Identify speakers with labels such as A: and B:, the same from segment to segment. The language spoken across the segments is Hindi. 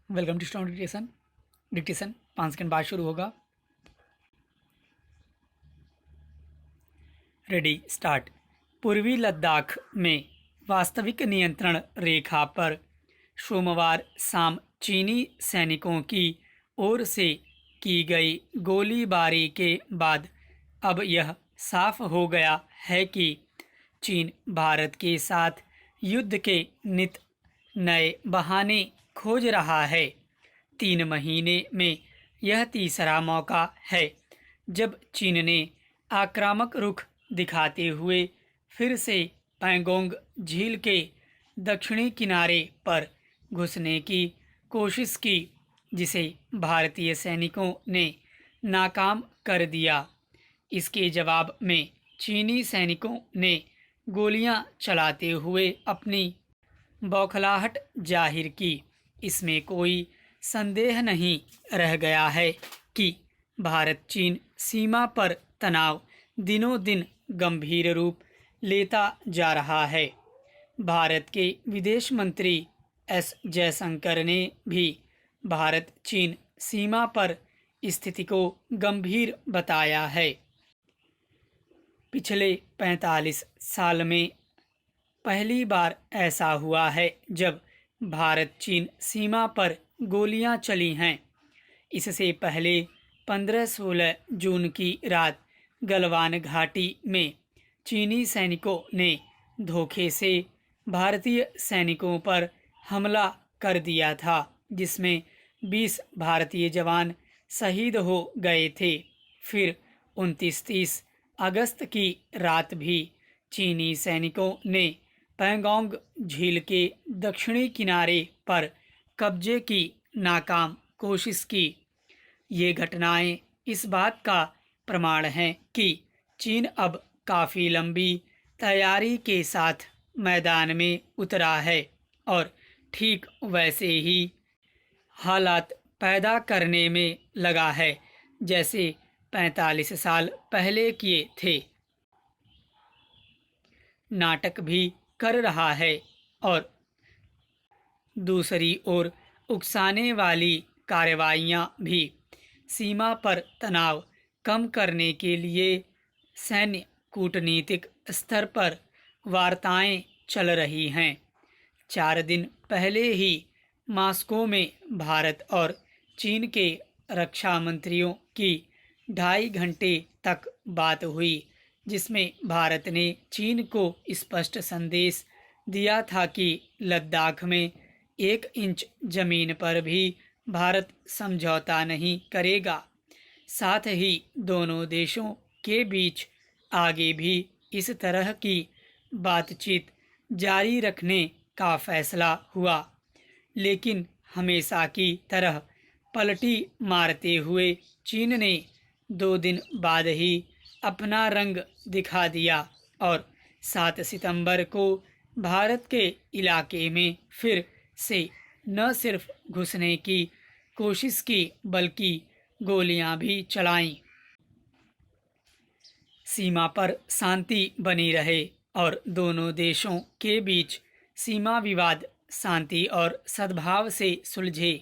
A: Welcome to student dictation. Dictation 5 second बाद शुरू होगा। Ready start. पूर्वी लद्दाख में वास्तविक नियंत्रण रेखा पर सोमवार शाम चीनी सैनिकों की ओर से की गई गोलीबारी के बाद अब यह साफ हो गया है कि चीन भारत के साथ युद्ध के नित नए बहाने खोज रहा है। 3 महीने में यह तीसरा मौका है जब चीन ने आक्रामक रुख दिखाते हुए फिर से पैंगोंग झील के दक्षिणी किनारे पर घुसने की कोशिश की, जिसे भारतीय सैनिकों ने नाकाम कर दिया। इसके जवाब में चीनी सैनिकों ने गोलियां चलाते हुए अपनी बौखलाहट जाहिर की। इसमें कोई संदेह नहीं रह गया है कि भारत चीन सीमा पर तनाव दिनों दिन गंभीर रूप लेता जा रहा है। भारत के विदेश मंत्री एस जयशंकर ने भी भारत चीन सीमा पर स्थिति को गंभीर बताया है। पिछले 45 साल में पहली बार ऐसा हुआ है जब भारत चीन सीमा पर गोलियां चली हैं। इससे पहले 15-16 जून की रात गलवान घाटी में चीनी सैनिकों ने धोखे से भारतीय सैनिकों पर हमला कर दिया था, जिसमें 20 भारतीय जवान शहीद हो गए थे। फिर 29-30 अगस्त की रात भी चीनी सैनिकों ने पैंगोंग झील के दक्षिणी किनारे पर कब्जे की नाकाम कोशिश की। ये घटनाएं इस बात का प्रमाण हैं कि चीन अब काफ़ी लंबी तैयारी के साथ मैदान में उतरा है और ठीक वैसे ही हालात पैदा करने में लगा है जैसे 45 साल पहले किए थे। नाटक भी कर रहा है और दूसरी ओर उकसाने वाली कार्रवाइयाँ भी। सीमा पर तनाव कम करने के लिए सैन्य कूटनीतिक स्तर पर वार्ताएं चल रही हैं। 4 दिन पहले ही मॉस्को में भारत और चीन के रक्षा मंत्रियों की 2.5 घंटे तक बात हुई, जिसमें भारत ने चीन को स्पष्ट संदेश दिया था कि लद्दाख में 1 इंच जमीन पर भी भारत समझौता नहीं करेगा। साथ ही दोनों देशों के बीच आगे भी इस तरह की बातचीत जारी रखने का फैसला हुआ, लेकिन हमेशा की तरह पलटी मारते हुए चीन ने 2 दिन बाद ही अपना रंग दिखा दिया और 7 सितंबर को भारत के इलाके में फिर से न सिर्फ घुसने की कोशिश की बल्कि गोलियां भी चलाईं। सीमा पर शांति बनी रहे और दोनों देशों के बीच सीमा विवाद शांति और सद्भाव से सुलझे।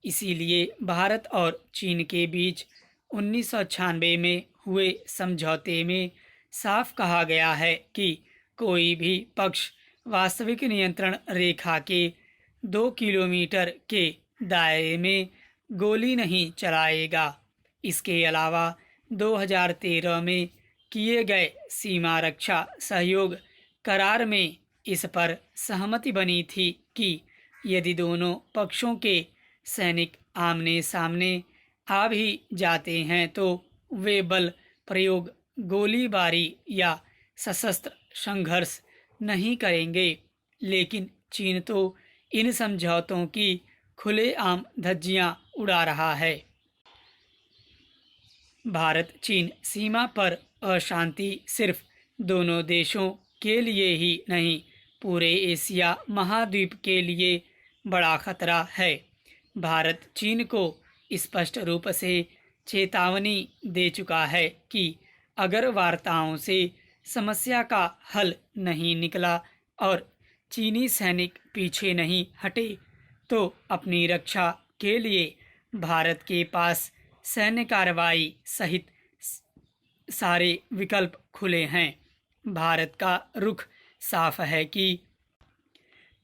A: इसीलिए भारत और चीन के बीच 1996 में हुए समझौते में साफ कहा गया है कि कोई भी पक्ष वास्तविक नियंत्रण रेखा के 2 किलोमीटर के दायरे में गोली नहीं चलाएगा। इसके अलावा 2013 में किए गए सीमा रक्षा सहयोग करार में इस पर सहमति बनी थी कि यदि दोनों पक्षों के सैनिक आमने सामने आ भी जाते हैं तो वे बल प्रयोग, गोलीबारी या सशस्त्र संघर्ष नहीं करेंगे। लेकिन चीन तो इन समझौतों की खुलेआम धज्जियां उड़ा रहा है। भारत चीन सीमा पर अशांति सिर्फ दोनों देशों के लिए ही नहीं, पूरे एशिया महाद्वीप के लिए बड़ा खतरा है। भारत चीन को स्पष्ट रूप से चेतावनी दे चुका है कि अगर वार्ताओं से समस्या का हल नहीं निकला और चीनी सैनिक पीछे नहीं हटे तो अपनी रक्षा के लिए भारत के पास सैन्य कार्रवाई सहित सारे विकल्प खुले हैं। भारत का रुख साफ है कि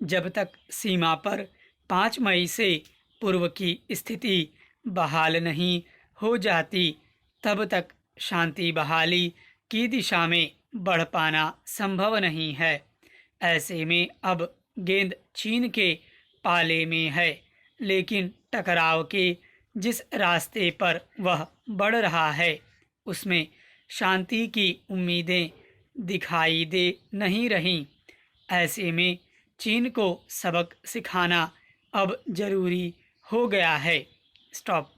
A: जब तक सीमा पर 5 मई से पूर्व की स्थिति बहाल नहीं हो जाती, तब तक शांति बहाली की दिशा में बढ़ पाना संभव नहीं है। ऐसे में अब गेंद चीन के पाले में है, लेकिन टकराव के जिस रास्ते पर वह बढ़ रहा है उसमें शांति की उम्मीदें दिखाई दे नहीं रहीं। ऐसे में चीन को सबक सिखाना अब जरूरी हो गया है। स्टॉप।